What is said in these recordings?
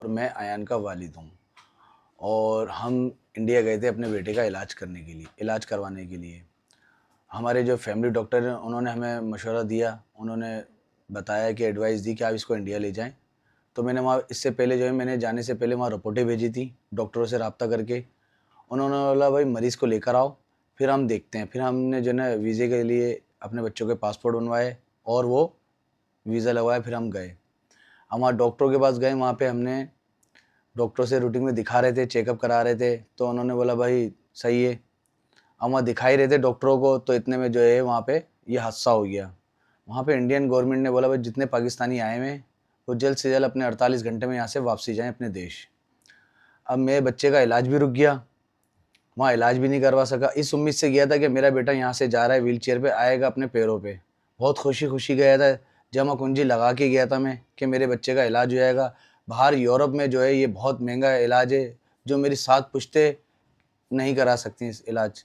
और मैं अयान का वालिद हूँ और हम इंडिया गए थे अपने बेटे का इलाज करवाने के लिए। हमारे जो फैमिली डॉक्टर हैं उन्होंने हमें मशवरा दिया, उन्होंने बताया कि एडवाइस दी कि आप इसको इंडिया ले जाएँ। तो मैंने वहाँ इससे पहले जो है मैंने जाने से पहले वहाँ रिपोर्टें भेजी थी डॉक्टरों से राब्ता करके। उन्होंने बोला भाई मरीज़ को लेकर आओ, फिर हम देखते हैं। फिर हमने जो है ना वीज़े के लिए अपने बच्चों के पासपोर्ट बनवाए और वो वीज़ा लगवाया, फिर हम गए। हम वहाँ डॉक्टरों के पास गए, वहाँ पे हमने डॉक्टर से रूटीन में दिखा रहे थे, चेकअप करा रहे थे, तो उन्होंने बोला भाई सही है। हम वहाँ दिखा ही रहे थे डॉक्टरों को, तो इतने में जो है वहाँ पे ये हादसा हो गया। वहाँ पे इंडियन गवर्नमेंट ने बोला भाई जितने पाकिस्तानी आए हुए हैं, वो जल्द से जल्द अपने 48 घंटे में यहाँ से वापसी जाएँ अपने देश। अब मेरे बच्चे का इलाज भी रुक गया, वहाँ इलाज भी नहीं करवा सका। इस उम्मीद से गया था कि मेरा बेटा यहाँ से जा रहा है व्हीलचेयर पे, आएगा अपने पैरों पे। बहुत खुशी-खुशी गया था, जमा पूँजी लगा के गया था मैं कि मेरे बच्चे का इलाज हो जाएगा। बाहर यूरोप में जो है ये बहुत महँगा इलाज है, जो मेरी 7 पुश्तें नहीं करा सकती इस इलाज।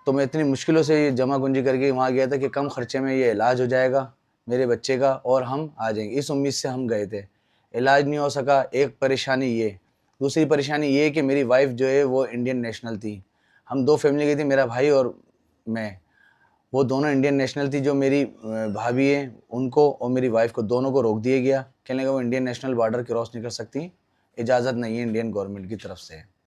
तो मैं इतनी मुश्किलों से ये जमा पूँजी करके वहाँ गया था कि कम खर्चे में ये इलाज हो जाएगा मेरे बच्चे का और हम आ जाएँगे। इस उम्मीद से हम गए थे। इलाज नहीं हो सका, एक परेशानी ये। दूसरी परेशानी ये कि मेरी वाइफ़ जो है वो इंडियन नेशनल थी। हम 2 फैमिली गई थी, मेरा भाई और मैं। वो दोनों इंडियन नेशनल थी, जो मेरी भाभी है उनको और मेरी वाइफ़ को दोनों को रोक दिया गया। कहने लगा वो इंडियन नेशनल बॉर्डर क्रॉस नहीं कर सकती, इजाज़त नहीं है इंडियन गवर्नमेंट की तरफ से।